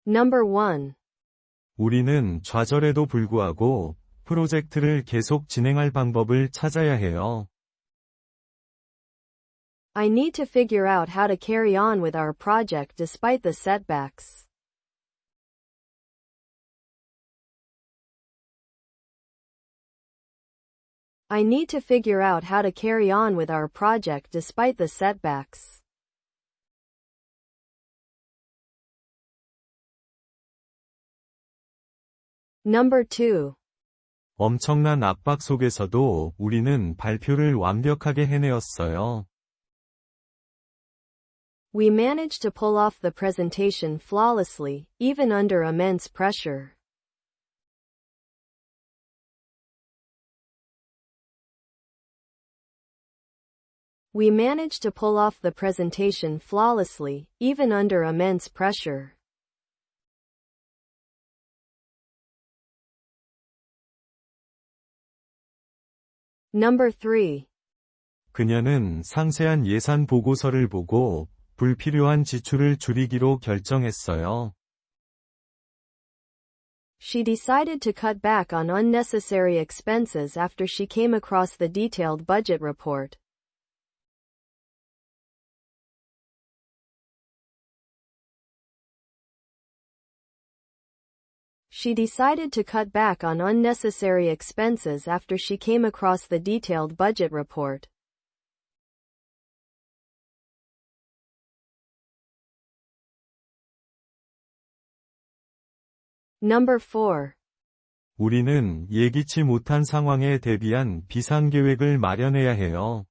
Number 1. 우리는 좌절에도 불구하고 프로젝트를 계속 진행할 방법을 찾아야 해요. I need to figure out how to carry on with our project despite the setbacks. I need to figure out how to carry on with our project despite the setbacks. Number 2. 엄청난 압박 속에서도 우리는 발표를 완벽하게 해내었어요. We managed to pull off the presentation flawlessly, even under immense pressure. We managed to pull off the presentation flawlessly, even under immense pressure. Number 3. 그녀는 상세한 예산 보고서를 보고 불필요한 지출을 줄이기로 결정했어요. She decided to cut back on unnecessary expenses after she came across the detailed budget report. She decided to cut back on unnecessary expenses after she came across the detailed budget report. Number 4. 우리는 예기치 못한 상황에 대비한 비상계획을 마련해야 해요.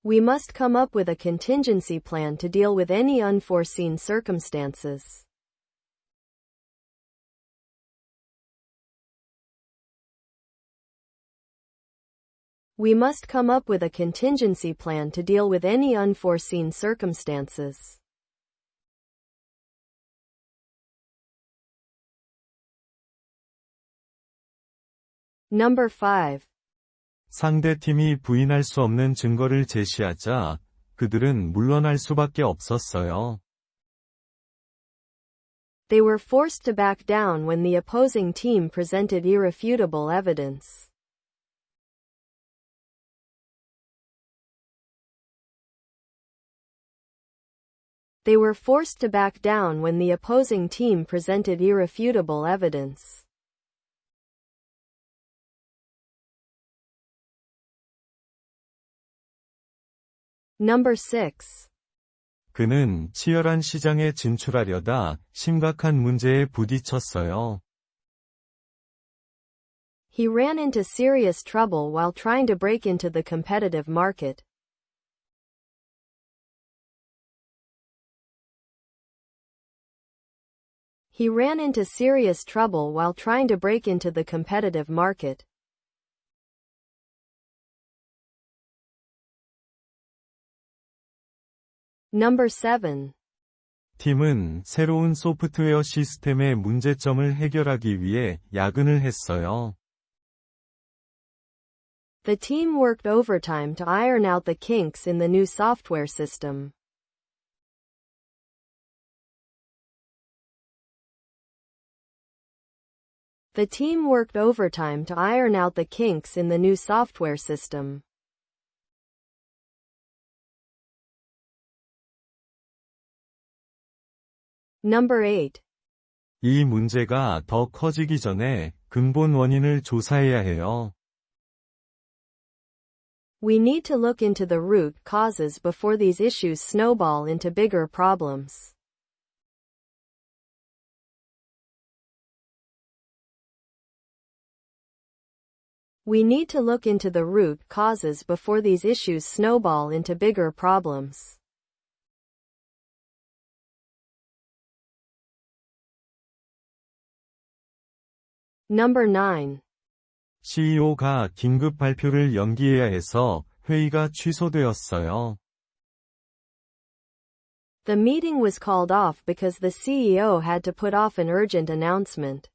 We must come up with a contingency plan to deal with any unforeseen circumstances. We must come up with a contingency plan to deal with any unforeseen circumstances. Number 5. 상대 팀이 부인할 수 없는 증거를 제시하자 그들은 물러날 수밖에 없었어요. They were forced to back down when the opposing team presented irrefutable evidence. They were forced to back down when the opposing team presented irrefutable evidence. Number 6. 그는 치열한 시장에 진출하려다 심각한 문제에 부딪혔어요. He ran into serious trouble while trying to break into the competitive market. He ran into serious trouble while trying to break into the competitive market. Number 7. 팀은 새로운 소프트웨어 시스템의 문제점을 해결하기 위해 야근을 했어요. The team worked overtime to iron out the kinks in the new software system. The team worked overtime to iron out the kinks in the new software system. Number 8. 이 문제가 더 커지기 전에 근본 원인을 조사해야 해요. We need to look into the root causes before these issues snowball into bigger problems. We need to look into the root causes before these issues snowball into bigger problems. Number 9. CEO가 긴급 발표를 연기해야 해서 회의가 취소되었어요. The meeting was called off because the CEO had to put off an urgent announcement.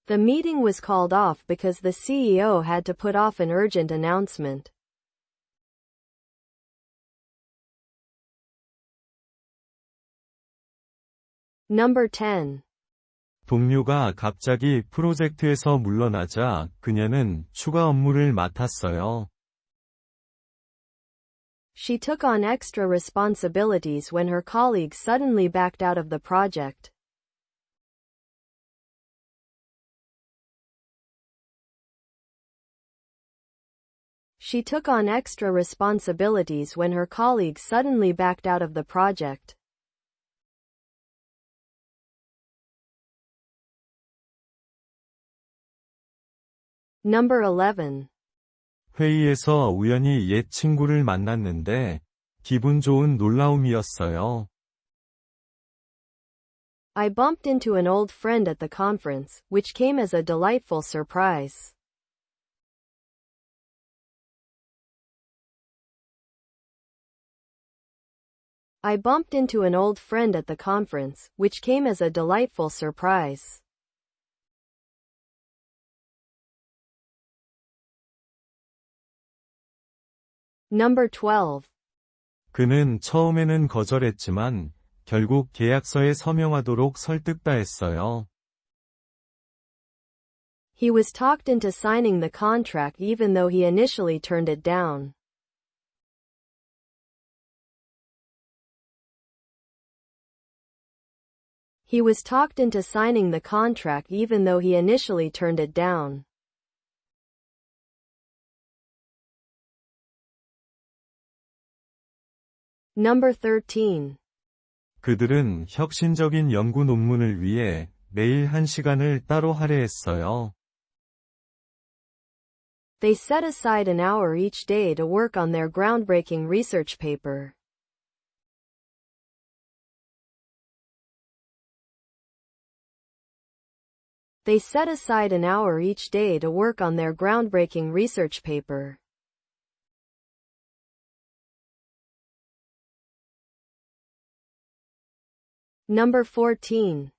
The meeting was called off because the CEO had to put off an urgent announcement. Number 10. 동료가 갑자기 프로젝트에서 물러나자 그녀는 추가 업무를 맡았어요. She took on extra responsibilities when her colleagues suddenly backed out of the project. She took on extra responsibilities when her colleagues suddenly backed out of the project. Number 11. 회의에서 우연히 옛 친구를 만났는데 기분 좋은 놀라움이었어요. I bumped into an old friend at the conference, which came as a delightful surprise. I bumped into an old friend at the conference, which came as a delightful surprise. Number 12. 그는 처음에는 거절했지만 결국 계약서에 서명하도록 설득다했어요. He was talked into signing the contract even though he initially turned it down. He was talked into signing the contract even though he initially turned it down. Number 13. 그들은 혁신적인 연구 논문을 위해 매일 1시간을 따로 할애했어요. They set aside an hour each day to work on their groundbreaking research paper. They set aside an hour each day to work on their groundbreaking research paper. Number 14.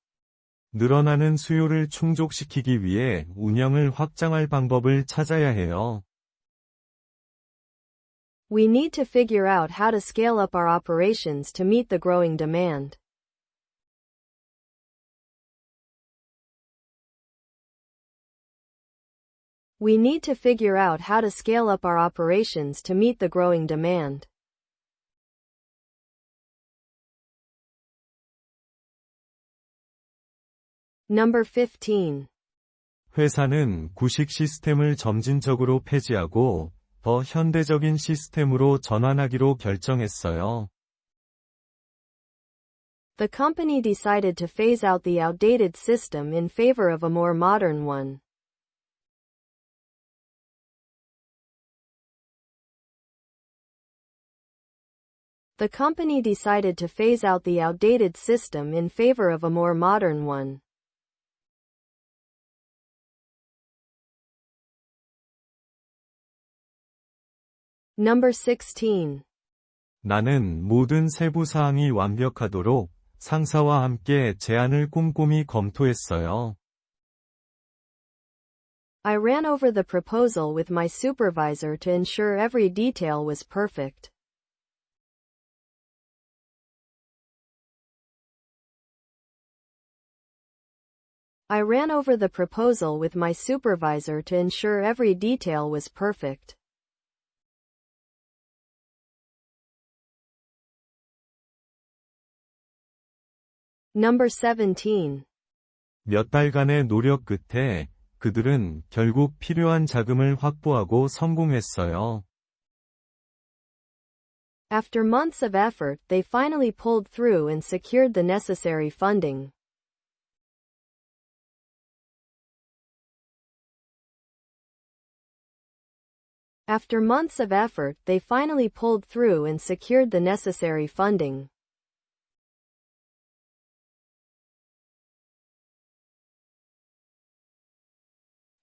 늘어나는 수요를 충족시키기 위해 운영을 확장할 방법을 찾아야 해요. We need to figure out how to scale up our operations to meet the growing demand. We need to figure out how to scale up our operations to meet the growing demand. Number 15. 회사는 구식 시스템을 점진적으로 폐지하고 더 현대적인 시스템으로 전환하기로 결정했어요. The company decided to phase out the outdated system in favor of a more modern one. The company decided to phase out the outdated system in favor of a more modern one. Number 16. 나는 모든 세부 사항이 완벽하도록 상사와 함께 제안을 꼼꼼히 검토했어요. I ran over the proposal with my supervisor to ensure every detail was perfect. I ran over the proposal with my supervisor to ensure every detail was perfect. Number 17. 몇 달간의 노력 끝에 그들은 결국 필요한 자금을 확보하고 성공했어요. After months of effort, they finally pulled through and secured the necessary funding. After months of effort, they finally pulled through and secured the necessary funding.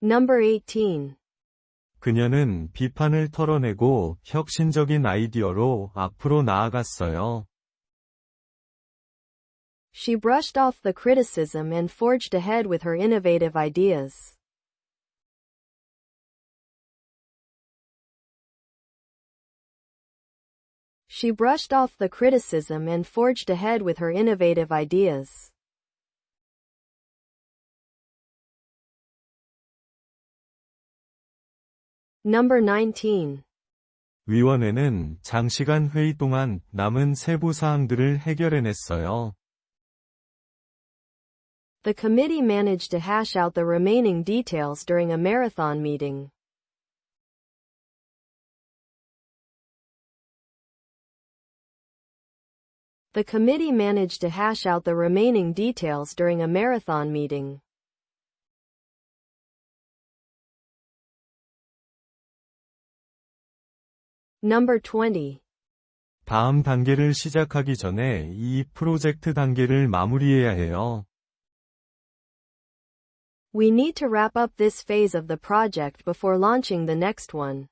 Number 18. 그녀는 비판을 털어내고 혁신적인 아이디어로 앞으로 나아갔어요. She brushed off the criticism and forged ahead with her innovative ideas. She brushed off the criticism and forged ahead with her innovative ideas. Number 19. 위원회는 장시간 회의 동안 남은 세부 사항들을 해결해냈어요. The committee managed to hash out the remaining details during a marathon meeting. The committee managed to hash out the remaining details during a marathon meeting. Number 20. 다음 단계를 시작하기 전에 이 프로젝트 단계를 마무리해야 해요. We need to wrap up this phase of the project before launching the next one.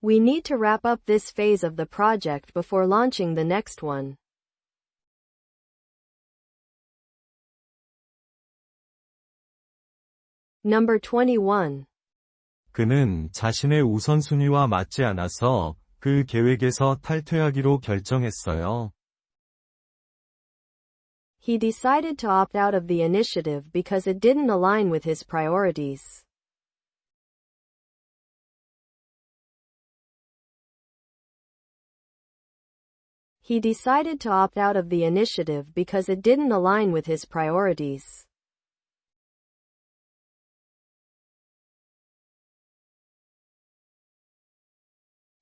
We need to wrap up this phase of the project before launching the next one. Number 21. 그는 자신의 우선순위와 맞지 않아서 그 계획에서 탈퇴하기로 결정했어요. He decided to opt out of the initiative because it didn't align with his priorities. He decided to opt out of the initiative because it didn't align with his priorities.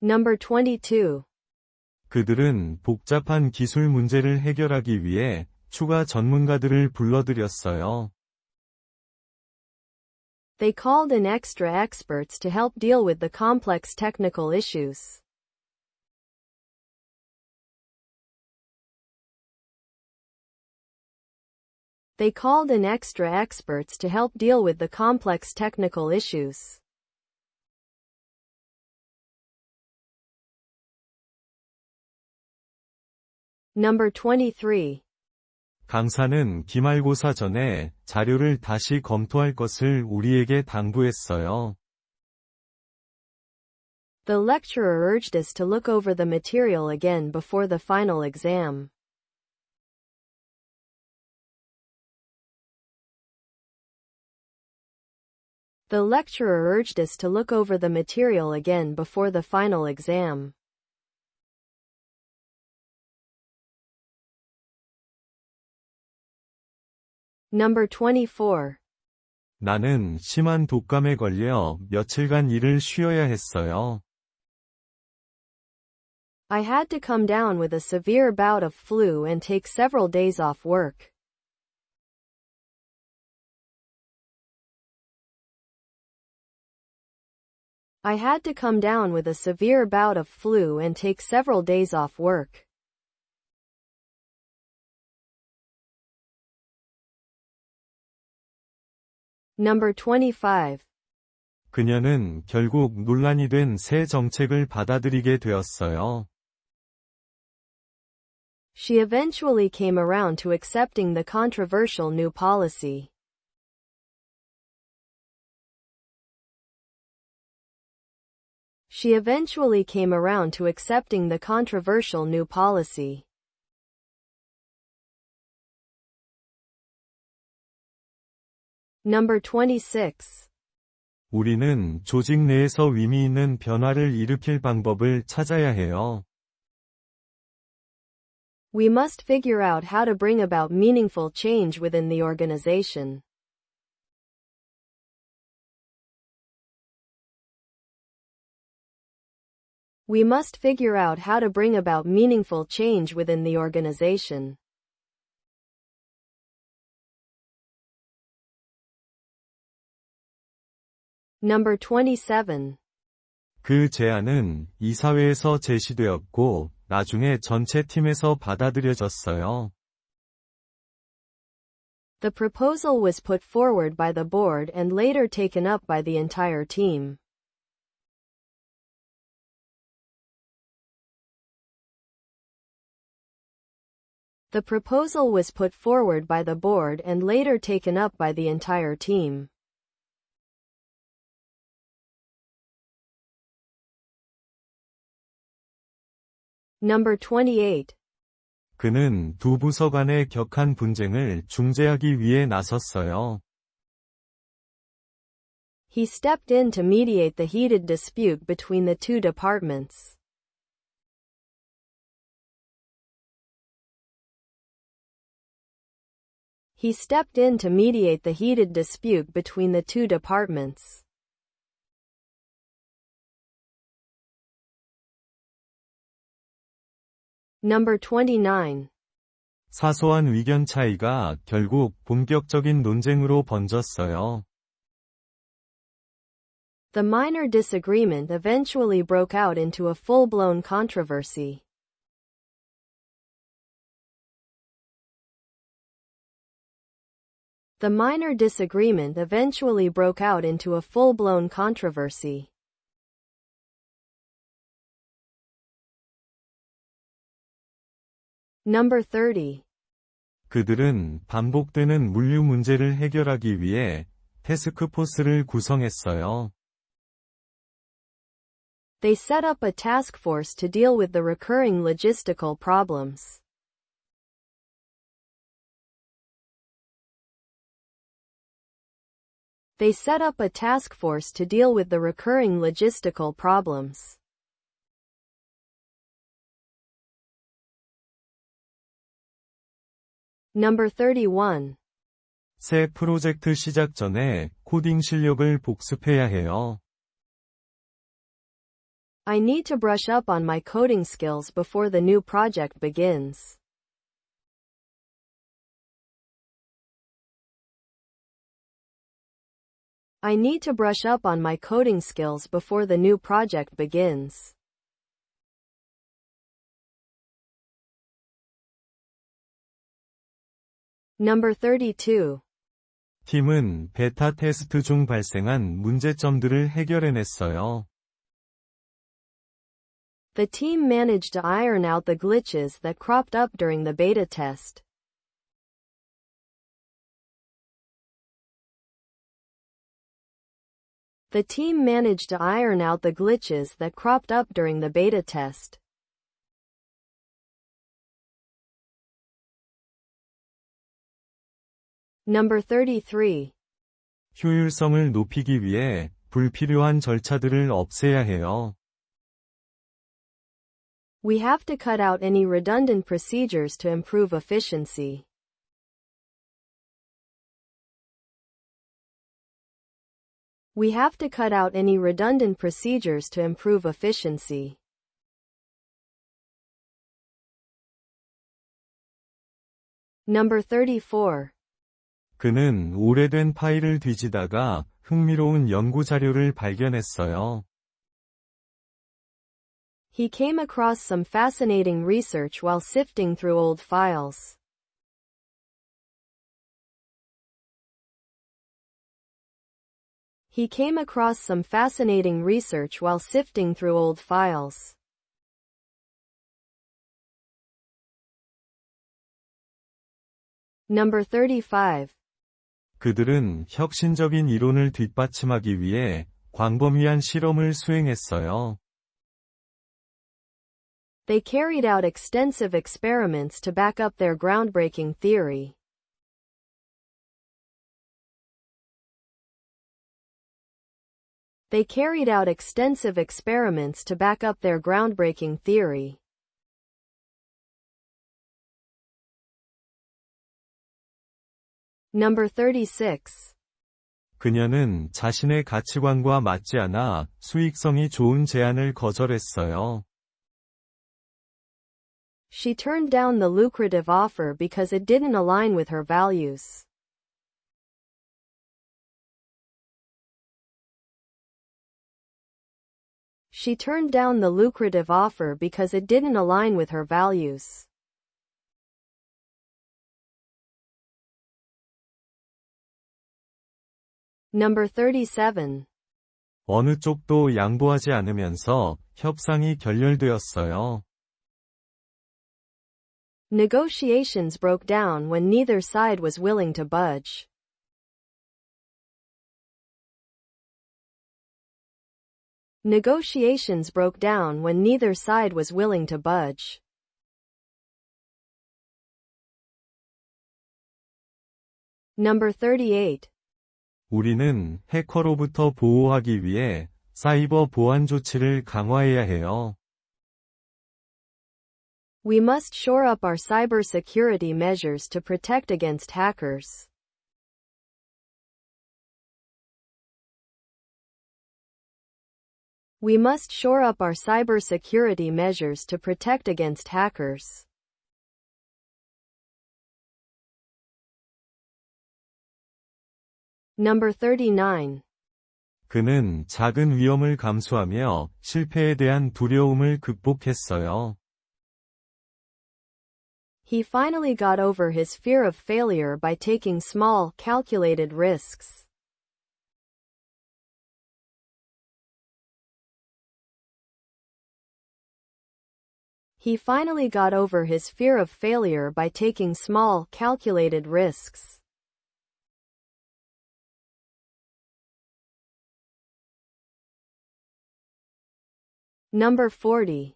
Number 22. 그들은 복잡한 기술 문제를 해결하기 위해 추가 전문가들을 불러들였어요. They called in extra experts to help deal with the complex technical issues. They called in extra experts to help deal with the complex technical issues. Number 23. 강사는 기말고사 전에 자료를 다시 검토할 것을 우리에게 당부했어요. The lecturer urged us to look over the material again before the final exam. The lecturer urged us to look over the material again before the final exam. Number 24. 나는 심한 독감에 걸려 며칠간 일을 쉬어야 했어요. I had to come down with a severe bout of flu and take several days off work. I had to come down with a severe bout of flu and take several days off work. Number 25. 그녀는 결국 논란이 된 새 정책을 받아들이게 되었어요. She eventually came around to accepting the controversial new policy. She eventually came around to accepting the controversial new policy. Number 26. 우리는 조직 내에서 의미 있는 변화를 일으킬 방법을 찾아야 해요. We must figure out how to bring about meaningful change within the organization. We must figure out how to bring about meaningful change within the organization. Number 27. 그 제안은 이사회에서 제시되었고, 나중에 전체 팀에서 받아들여졌어요. The proposal was put forward by the board and later taken up by the entire team. The proposal was put forward by the board and later taken up by the entire team. Number 28. 그는 두 부서 간의 격한 분쟁을 중재하기 위해 나섰어요. He stepped in to mediate the heated dispute between the two departments. He stepped in to mediate the heated dispute between the two departments. Number 29. 사소한 의견 차이가 결국 본격적인 논쟁으로 번졌어요. The minor disagreement eventually broke out into a full-blown controversy. The minor disagreement eventually broke out into a full-blown controversy. Number 30. 그들은 반복되는 물류 문제를 해결하기 위해 태스크포스를 구성했어요. They set up a task force to deal with the recurring logistical problems. They set up a task force to deal with the recurring logistical problems. Number 31. 새 프로젝트 시작 전에 코딩 실력을 복습해야 해요. I need to brush up on my coding skills before the new project begins. I need to brush up on my coding skills before the new project begins. Number 32. 팀은 베타 테스트 중 발생한 문제점들을 해결해냈어요. The team managed to iron out the glitches that cropped up during the beta test. The team managed to iron out the glitches that cropped up during the beta test. Number 33. 효율성을 높이기 위해 불필요한 절차들을 없애야 해요. We have to cut out any redundant procedures to improve efficiency. We have to cut out any redundant procedures to improve efficiency. Number 34. 그는 오래된 파일을 뒤지다가 흥미로운 연구 자료를 발견했어요. He came across some fascinating research while sifting through old files. He came across some fascinating research while sifting through old files. Number 35. 그들은 혁신적인 이론을 뒷받침하기 위해 광범위한 실험을 수행했어요. They carried out extensive experiments to back up their groundbreaking theory. They carried out extensive experiments to back up their groundbreaking theory. Number 36. 그녀는 자신의 가치관과 맞지 않아 수익성이 좋은 제안을 거절했어요. She turned down the lucrative offer because it didn't align with her values. She turned down the lucrative offer because it didn't align with her values. Number 37. 어느 쪽도 양보하지 않으면서 협상이 결렬되었어요. Negotiations broke down when neither side was willing to budge. Negotiations broke down when neither side was willing to budge. Number 38. 우리는 해커로부터 보호하기 위해 사이버 보안 조치를 강화해야 해요. We must shore up our cybersecurity measures to protect against hackers. We must shore up our cybersecurity measures to protect against hackers. Number 39. 그는 작은 위험을 감수하며 실패에 대한 두려움을 극복했어요. He finally got over his fear of failure by taking small, calculated risks. He finally got over his fear of failure by taking small, calculated risks. Number 40.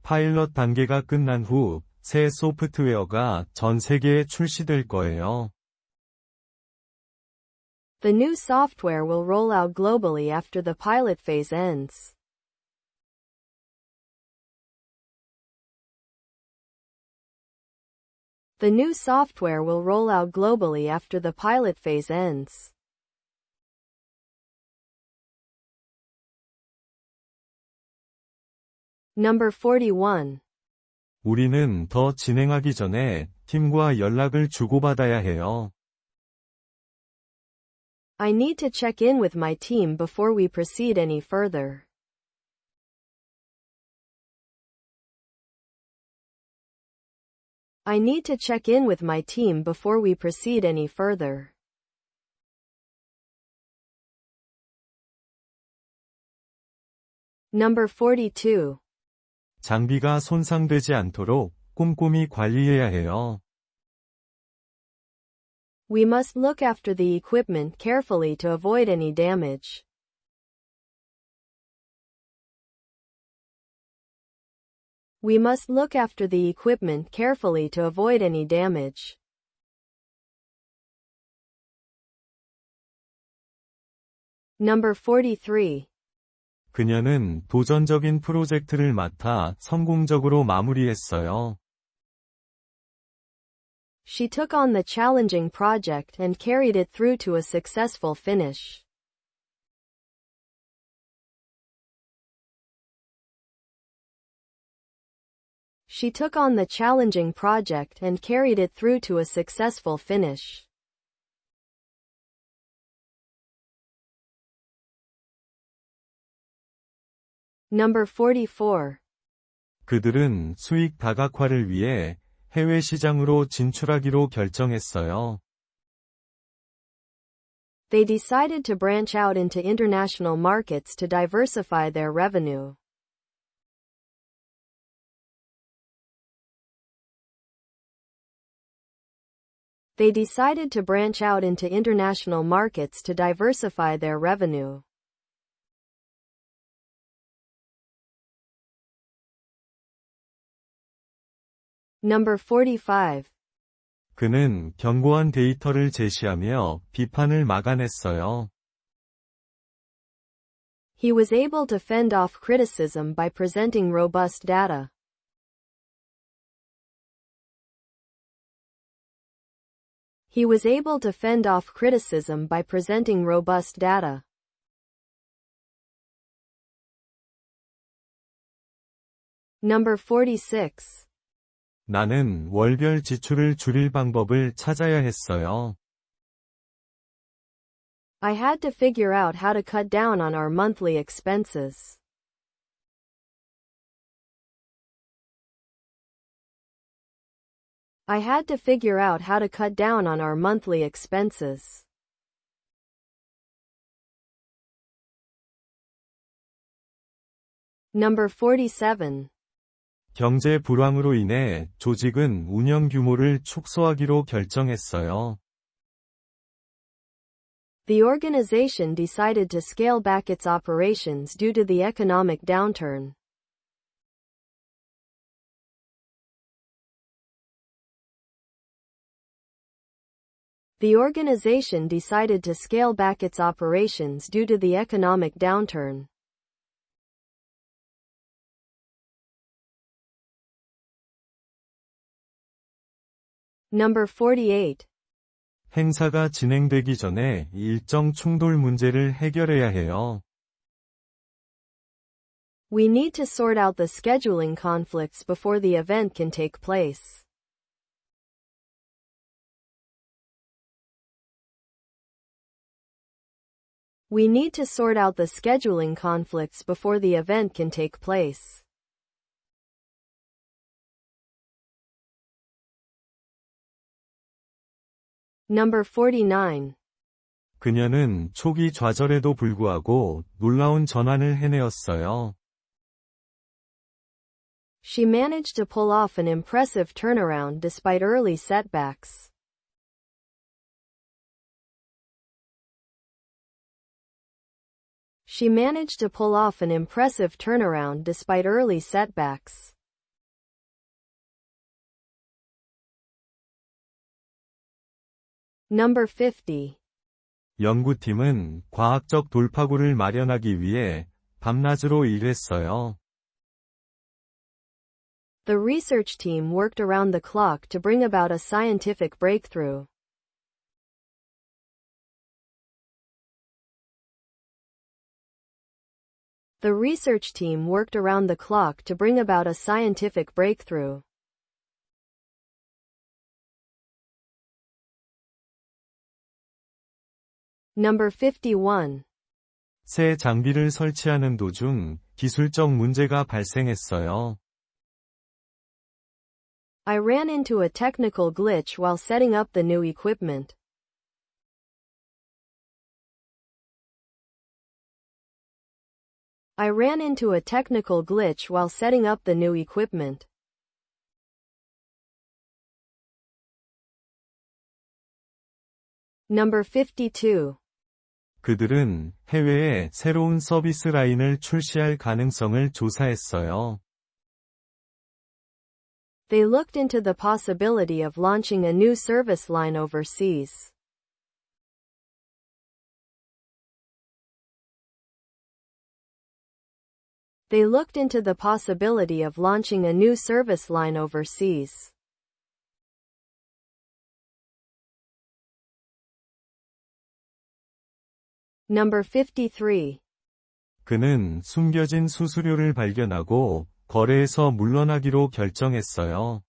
파일럿 단계가 끝난 후 새 소프트웨어가 전 세계에 출시될 거예요. The new software will roll out globally after the pilot phase ends. The new software will roll out globally after the pilot phase ends. Number 41. 우리는 더 진행하기 전에 팀과 연락을 주고받아야 해요. I need to check in with my team before we proceed any further. I need to check in with my team before we proceed any further. Number 42. 장비가 손상되지 않도록 꼼꼼히 관리해야 해요. We must look after the equipment carefully to avoid any damage. We must look after the equipment carefully to avoid any damage. Number 43. 그녀는 도전적인 프로젝트를 맡아 성공적으로 마무리했어요. She took on the challenging project and carried it through to a successful finish. She took on the challenging project and carried it through to a successful finish. Number 44. 그들은 수익 다각화를 위해 해외 시장으로 진출하기로 결정했어요. They decided to branch out into international markets to diversify their revenue. They decided to branch out into international markets to diversify their revenue. Number 45. 그는 견고한 데이터를 제시하며 비판을 막아냈어요. He was able to fend off criticism by presenting robust data. He was able to fend off criticism by presenting robust data. Number 46. 나는 월별 지출을 줄일 방법을 찾아야 했어요. I had to figure out how to cut down on our monthly expenses. I had to figure out how to cut down on our monthly expenses. Number 47. 경제 불황으로 인해 조직은 운영 규모를 축소하기로 결정했어요. The organization decided to scale back its operations due to the economic downturn. The organization decided to scale back its operations due to the economic downturn. Number 48. 행사가 진행되기 전에 일정 충돌 문제를 해결해야 해요. We need to sort out the scheduling conflicts before the event can take place. We need to sort out the scheduling conflicts before the event can take place. Number 49. 그녀는 초기 좌절에도 불구하고 놀라운 전환을 해내었어요. She managed to pull off an impressive turnaround despite early setbacks. She managed to pull off an impressive turnaround despite early setbacks. Number 50. 연구팀은 과학적 돌파구를 마련하기 위해 밤낮으로 일했어요. The research team worked around the clock to bring about a scientific breakthrough. The research team worked around the clock to bring about a scientific breakthrough. Number 51. 새 장비를 설치하는 도중 기술적 문제가 발생했어요. I ran into a technical glitch while setting up the new equipment. I ran into a technical glitch while setting up the new equipment. Number 52. 그들은 해외에 새로운 서비스 라인을 출시할 가능성을 조사했어요. They looked into the possibility of launching a new service line overseas. They looked into the possibility of launching a new service line overseas. Number 53. 그는 숨겨진 수수료를 발견하고 거래에서 물러나기로 결정했어요.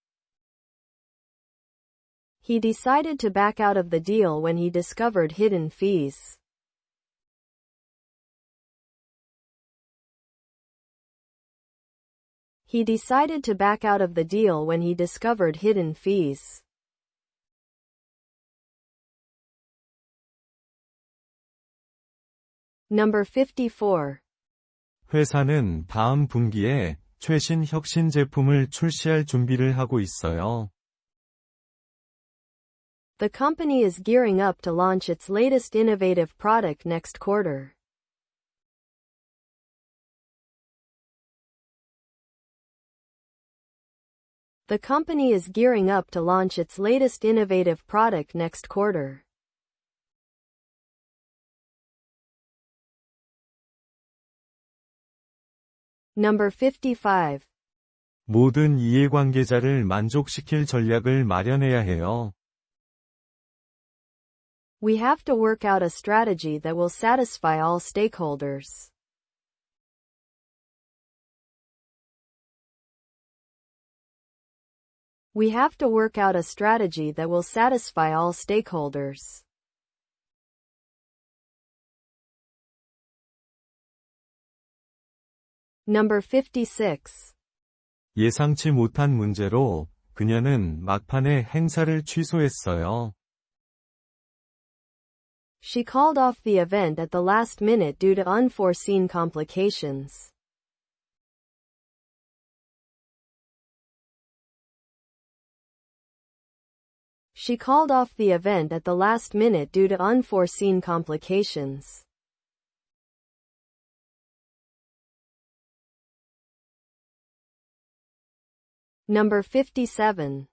He decided to back out of the deal when he discovered hidden fees. He decided to back out of the deal when he discovered hidden fees. Number 54. 회사는 다음 분기에 최신 혁신 제품을 출시할 준비를 하고 있어요. The company is gearing up to launch its latest innovative product next quarter. The company is gearing up to launch its latest innovative product next quarter. Number 55. 모든 이해관계자를 만족시킬 전략을 마련해야 해요. We have to work out a strategy that will satisfy all stakeholders. We have to work out a strategy that will satisfy all stakeholders. Number 56. 예상치 못한 문제로 그녀는 막판에 행사를 취소했어요. She called off the event at the last minute due to unforeseen complications. She called off the event at the last minute due to unforeseen complications. Number 57.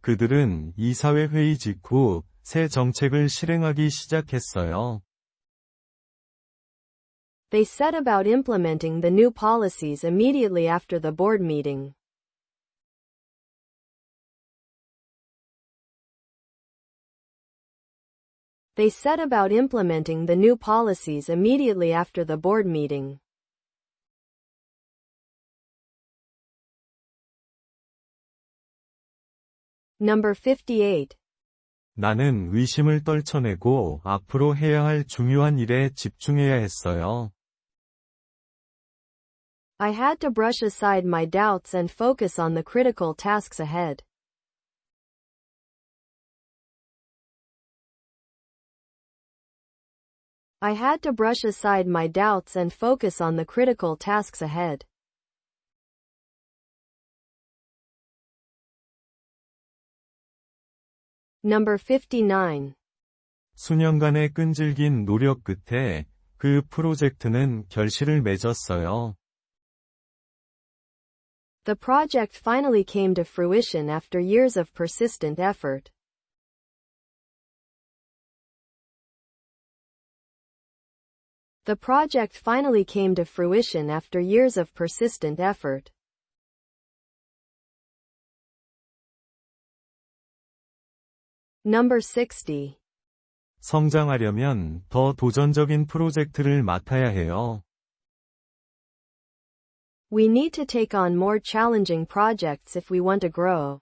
그들은 이사회 회의 직후 새 정책을 실행하기 시작했어요. They set about implementing the new policies immediately after the board meeting. They set about implementing the new policies immediately after the board meeting. Number 58. 나는 의심을 떨쳐내고 앞으로 해야 할 중요한 일에 집중해야 했어요. I had to brush aside my doubts and focus on the critical tasks ahead. I had to brush aside my doubts and focus on the critical tasks ahead. Number 59. 수년간의 끈질긴 노력 끝에 그 프로젝트는 결실을 맺었어요. The project finally came to fruition after years of persistent effort. The project finally came to fruition after years of persistent effort. Number 60. 성장하려면 더 도전적인 프로젝트를 맡아야 해요. We need to take on more challenging projects if we want to grow.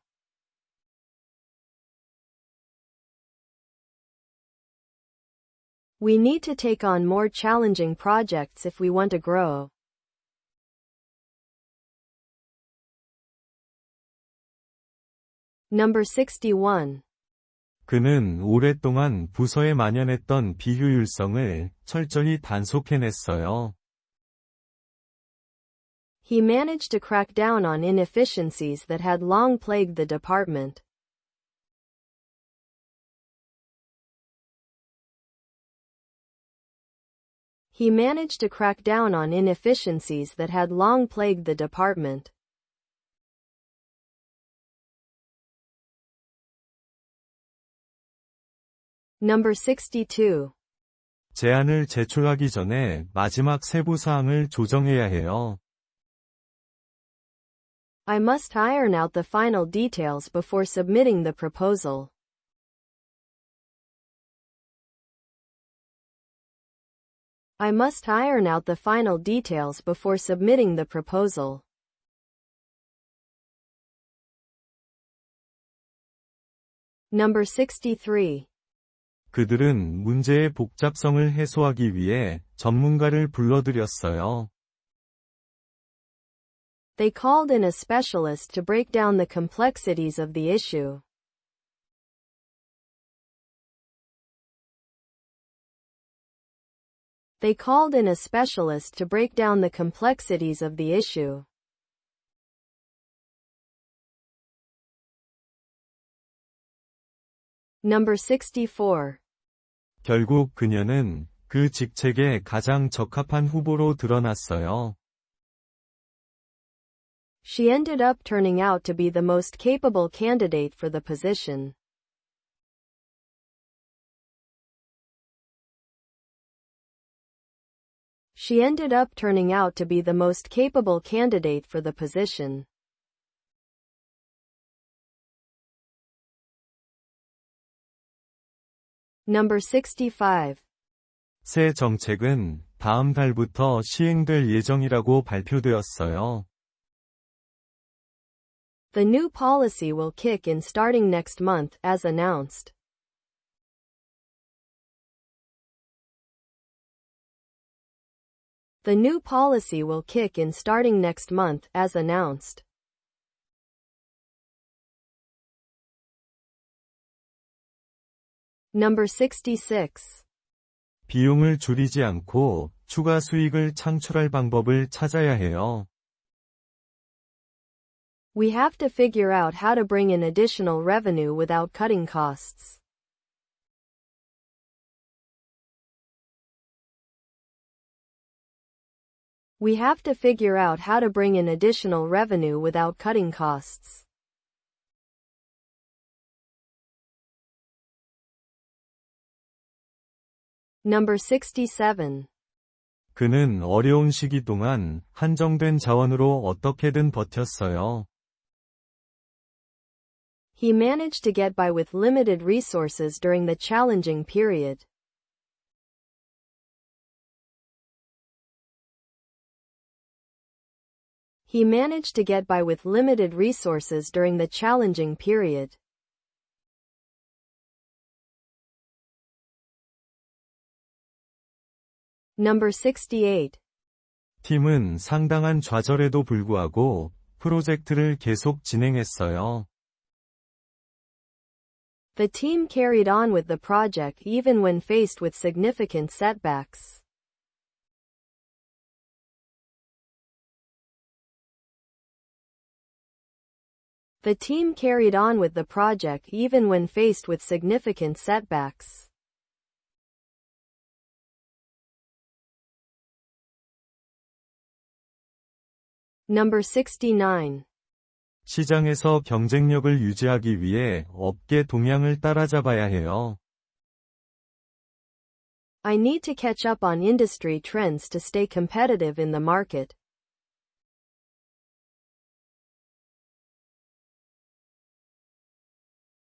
We need to take on more challenging projects if we want to grow. Number 61. 그는 오랫동안 부서에 만연했던 비효율성을 철저히 단속해냈어요. He managed to crack down on inefficiencies that had long plagued the department. He managed to crack down on inefficiencies that had long plagued the department. Number 62. 제안을 제출하기 전에 마지막 세부 사항을 조정해야 해요. I must iron out the final details before submitting the proposal. I must iron out the final details before submitting the proposal. Number 63. 그들은 문제의 복잡성을 해소하기 위해 전문가를 불러들였어요. They called in a specialist to break down the complexities of the issue. They called in a specialist to break down the complexities of the issue. Number 64. 결국 그녀는 그 직책에 가장 적합한 후보로 드러났어요. She ended up turning out to be the most capable candidate for the position. She ended up turning out to be the most capable candidate for the position. Number 65. 새 정책은 다음 달부터 시행될 예정이라고 발표되었어요. The new policy will kick in starting next month, as announced. The new policy will kick in starting next month, as announced. Number 66. 비용을 줄이지 않고 추가 수익을 창출할 방법을 찾아야 해요. We have to figure out how to bring in additional revenue without cutting costs. We have to figure out how to bring in additional revenue without cutting costs. Number 67. 그는 어려운 시기 동안 한정된 자원으로 어떻게든 버텼어요. He managed to get by with limited resources during the challenging period. He managed to get by with limited resources during the challenging period. Number 68. 팀은 상당한 좌절에도 불구하고 프로젝트를 계속 진행했어요. The team carried on with the project even when faced with significant setbacks. The team carried on with the project even when faced with significant setbacks. Number 69. 시장에서 경쟁력을 유지하기 위해 업계 동향을 따라잡아야 해요. I need to catch up on industry trends to stay competitive in the market.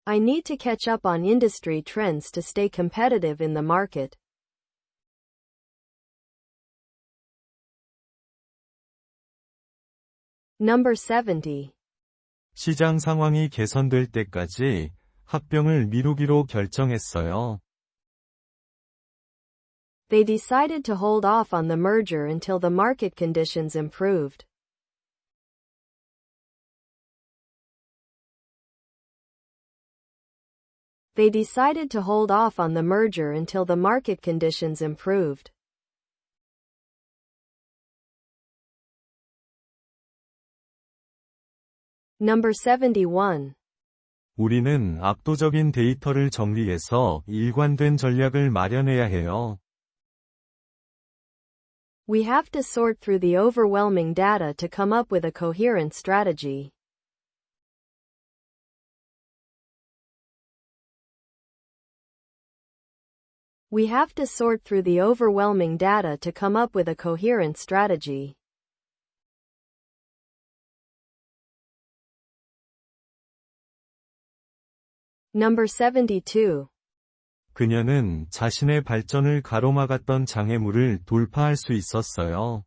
I need to catch up on industry trends to stay competitive in the market. Number 70. 시장 상황이 개선될 때까지 합병을 미루기로 결정했어요. They decided to hold off on the merger until the market conditions improved. They decided to hold off on the merger until the market conditions improved. Number 71. 우리는 압도적인 데이터를 정리해서 일관된 전략을 마련해야 해요. We have to sort through the overwhelming data to come up with a coherent strategy. We have to sort through the overwhelming data to come up with a coherent strategy. Number 72. 그녀는 자신의 발전을 가로막았던 장애물을 돌파할 수 있었어요.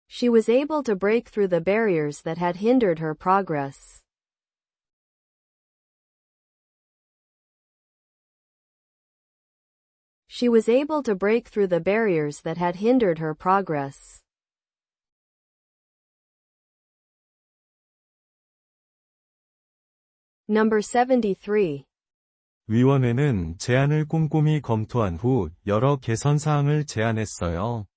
She was able to break through the barriers that had hindered her progress. She was able to break through the barriers that had hindered her progress. Number 73. 위원회는 제안을 꼼꼼히 검토한 후 여러 개선 사항을 제안했어요.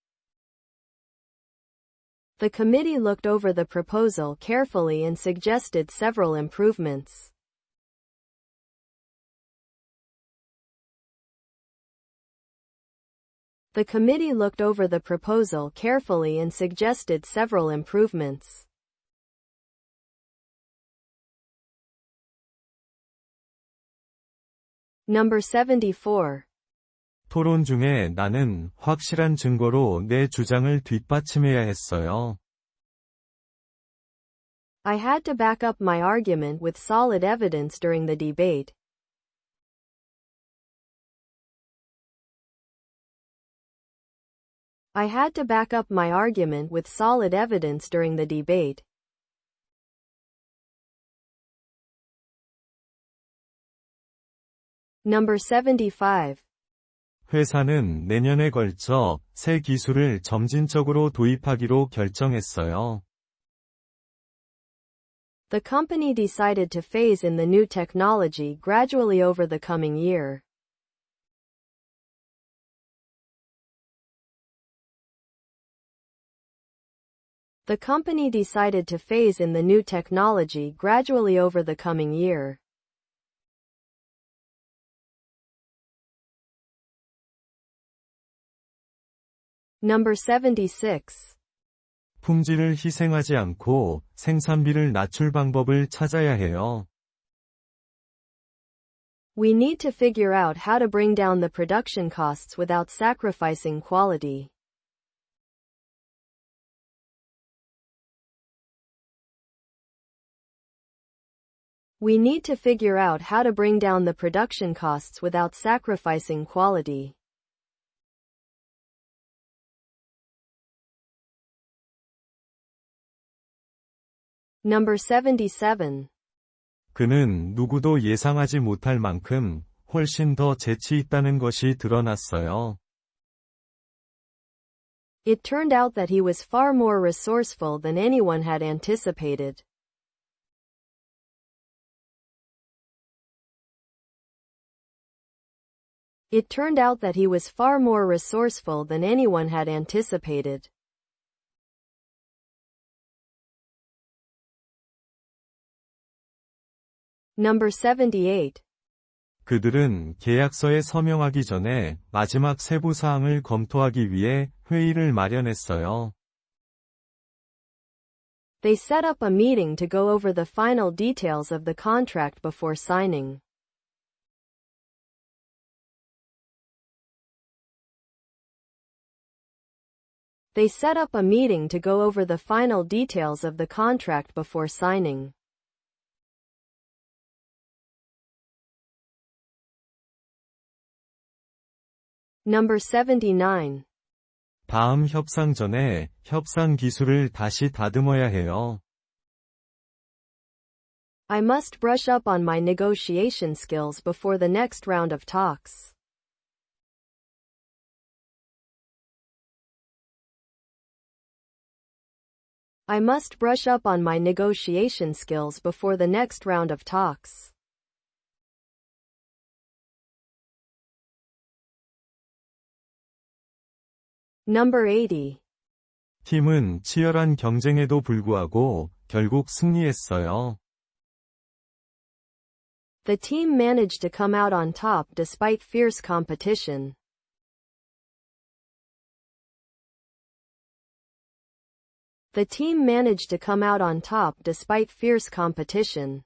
The committee looked over the proposal carefully and suggested several improvements. The committee looked over the proposal carefully and suggested several improvements. Number 74. 토론 중에 나는 확실한 증거로 내 주장을 뒷받침해야 했어요. I had to back up my argument with solid evidence during the debate. I had to back up my argument with solid evidence during the debate. Number 75. 회사는 내년에 걸쳐 새 기술을 점진적으로 도입하기로 결정했어요. The company decided to phase in the new technology gradually over the coming year. The company decided to phase in the new technology gradually over the coming year. Number 76. 품질을 희생하지 않고 생산비를 낮출 방법을 찾아야 해요. We need to figure out how to bring down the production costs without sacrificing quality. We need to figure out how to bring down the production costs without sacrificing quality. Number 77. 그는 누구도 예상하지 못할 만큼 훨씬 더 재치 있다는 것이 드러났어요. It turned out that he was far more resourceful than anyone had anticipated. It turned out that he was far more resourceful than anyone had anticipated. Number 78. 그들은 계약서에 서명하기 전에 마지막 세부 사항을 검토하기 위해 회의를 마련했어요. They set up a meeting to go over the final details of the contract before signing. They set up a meeting to go over the final details of the contract before signing. Number 79. 다음 협상 전에 협상 기술을 다시 다듬어야 해요. I must brush up on my negotiation skills before the next round of talks. I must brush up on my negotiation skills before the next round of talks. Number 80. 팀은 치열한 경쟁에도 불구하고 결국 승리했어요. The team managed to come out on top despite fierce competition. The team managed to come out on top despite fierce competition.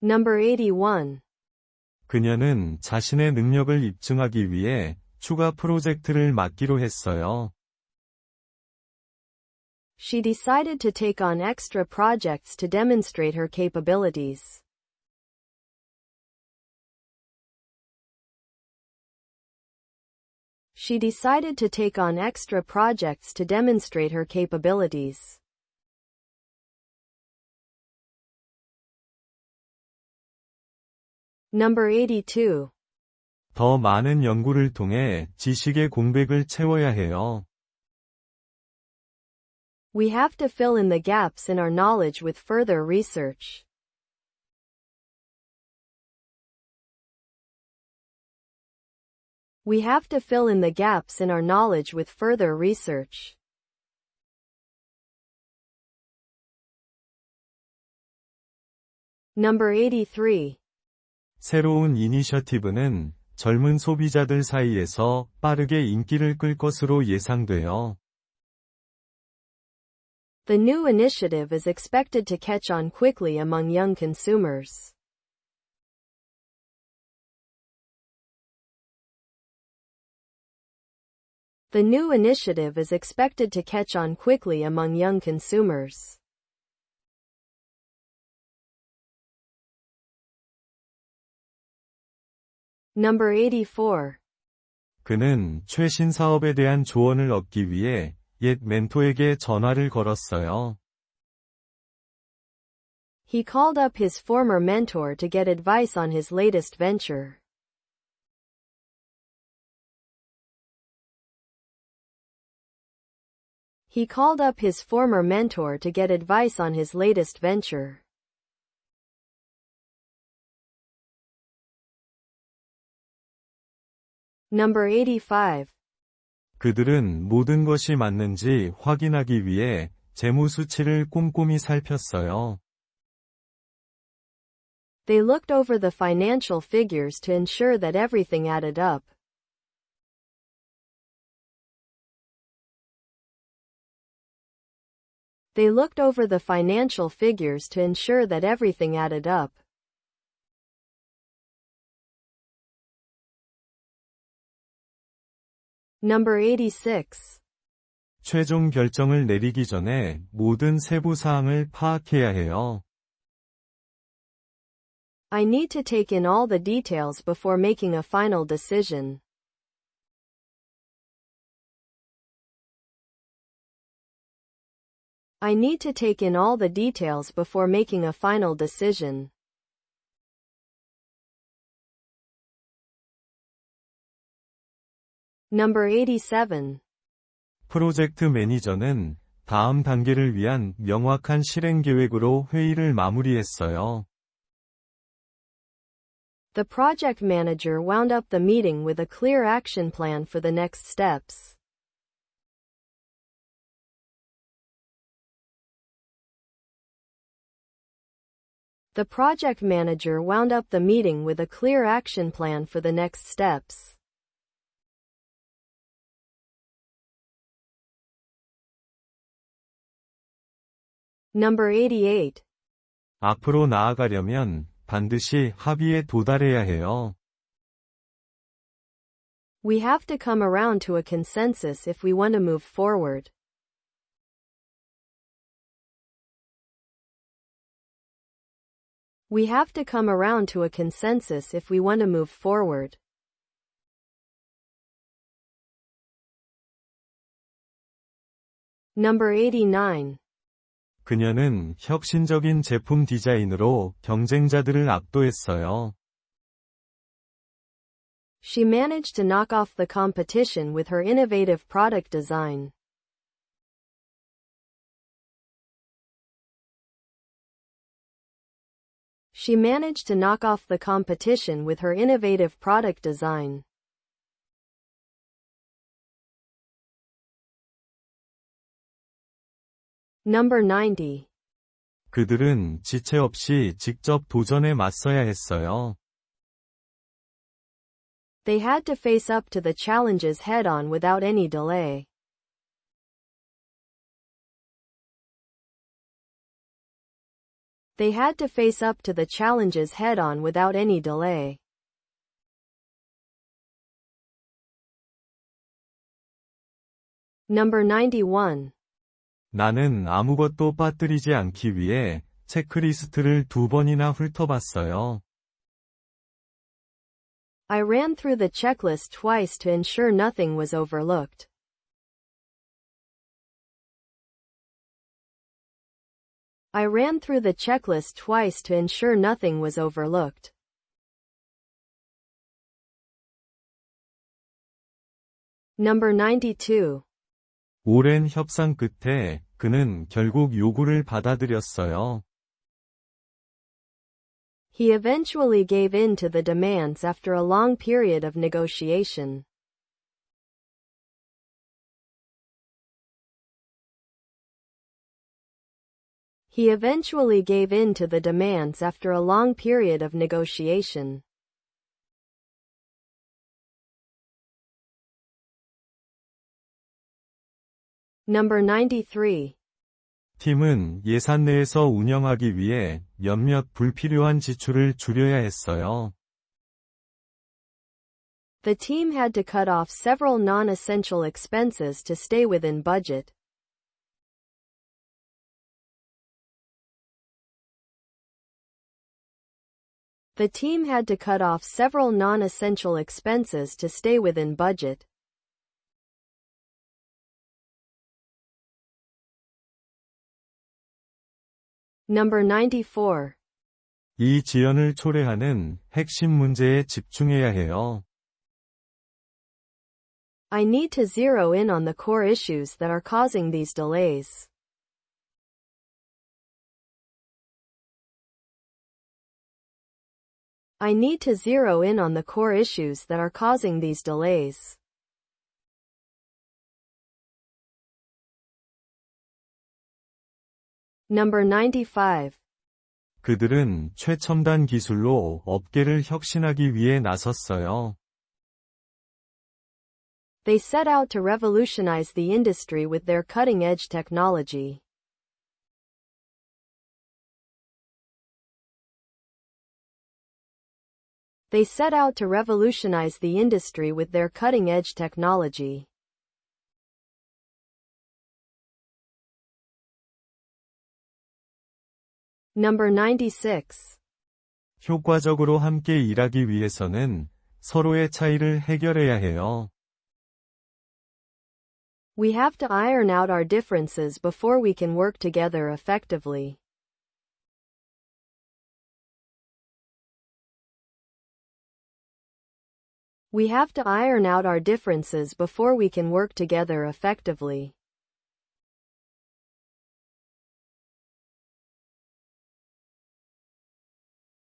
Number 81. 그녀는 자신의 능력을 입증하기 위해 추가 프로젝트를 맡기로 했어요. She decided to take on extra projects to demonstrate her capabilities. She decided to take on extra projects to demonstrate her capabilities. Number 82. 더 많은 연구를 통해 지식의 공백을 채워야 해요. We have to fill in the gaps in our knowledge with further research. We have to fill in the gaps in our knowledge with further research. Number 83. 새로운 이니셔티브는 젊은 소비자들 사이에서 빠르게 인기를 끌 것으로 예상돼요. The new initiative is expected to catch on quickly among young consumers. The new initiative is expected to catch on quickly among young consumers. Number 84. 그는 최신 사업에 대한 조언을 얻기 위해 옛 멘토에게 전화를 걸었어요. He called up his former mentor to get advice on his latest venture. He called up his former mentor to get advice on his latest venture. Number 85. 그들은 모든 것이 맞는지 확인하기 위해 재무 수치를 꼼꼼히 살폈어요. They looked over the financial figures to ensure that everything added up. They looked over the financial figures to ensure that everything added up. Number 86. 최종 결정을 내리기 전에 모든 세부 사항을 파악해야 해요. I need to take in all the details before making a final decision. I need to take in all the details before making a final decision. Number 87. 프로젝트 매니저는 다음 단계를 위한 명확한 실행 계획으로 회의를 마무리했어요. The project manager wound up the meeting with a clear action plan for the next steps. The project manager wound up the meeting with a clear action plan for the next steps. Number 88. 앞으로 나아가려면 반드시 합의에 도달해야 해요. We have to come around to a consensus if we want to move forward. We have to come around to a consensus if we want to move forward. Number 89. 그녀는 혁신적인 제품 디자인으로 경쟁자들을 압도했어요. She managed to knock off the competition with her innovative product design. She managed to knock off the competition with her innovative product design. Number 90. 그들은 지체 없이 직접 도전에 맞서야 했어요. They had to face up to the challenges head-on without any delay. They had to face up to the challenges head-on without any delay. Number 91. 나는 아무것도 빠뜨리지 않기 위해 체크리스트를 2번이나 훑어봤어요. I ran through the checklist twice to ensure nothing was overlooked. I ran through the checklist twice to ensure nothing was overlooked. Number 92. 오랜 협상 끝에 그는 결국 요구를 받아들였어요. He eventually gave in to the demands after a long period of negotiation. He eventually gave in to the demands after a long period of negotiation. Number 93. 팀은 예산 내에서 운영하기 위해 몇몇 불필요한 지출을 줄여야 했어요. The team had to cut off several non-essential expenses to stay within budget. The team had to cut off several non-essential expenses to stay within budget. Number 94. 이 지연을 초래하는 핵심 문제에 집중해야 해요. I need to zero in on the core issues that are causing these delays. I need to zero in on the core issues that are causing these delays. Number 95. 그들은 최첨단 기술로 업계를 혁신하기 위해 나섰어요. They set out to revolutionize the industry with their cutting-edge technology. They set out to revolutionize the industry with their cutting-edge technology. Number 96. 효과적으로 함께 일하기 위해서는 서로의 차이를 해결해야 해요. We have to iron out our differences before we can work together effectively. We have to iron out our differences before we can work together effectively.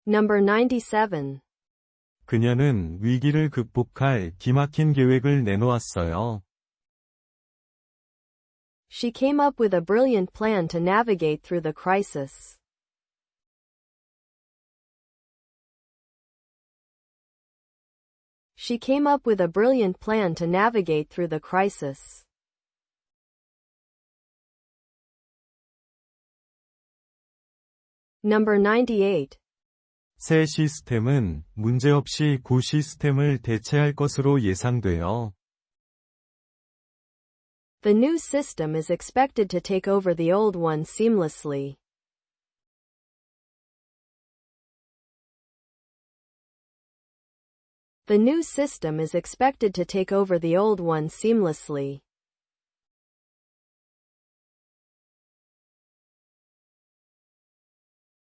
Number 97. 그녀는 위기를 극복할 기막힌 계획을 내놓았어요. She came up with a brilliant plan to navigate through the crisis. She came up with a brilliant plan to navigate through the crisis. Number 98. 새 시스템은 문제없이 구 시스템을 대체할 것으로 예상돼요. The new system is expected to take over the old one seamlessly. The new system is expected to take over the old one seamlessly.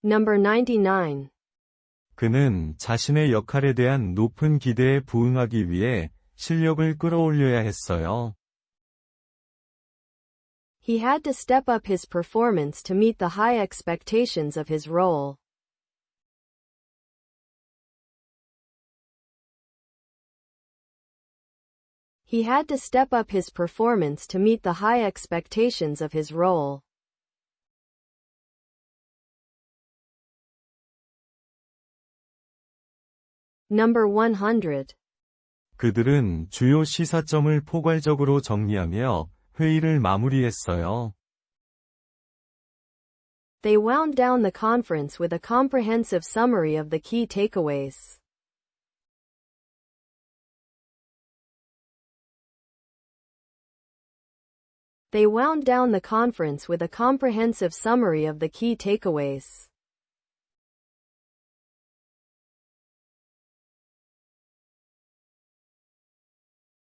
Number 99. 그는 자신의 역할에 대한 높은 기대에 부응하기 위해 실력을 끌어올려야 했어요. He had to step up his performance to meet the high expectations of his role. He had to step up his performance to meet the high expectations of his role. Number 100. 그들은 주요 시사점을 포괄적으로 정리하며 회의를 마무리했어요. They wound down the conference with a comprehensive summary of the key takeaways. They wound down the conference with a comprehensive summary of the key takeaways.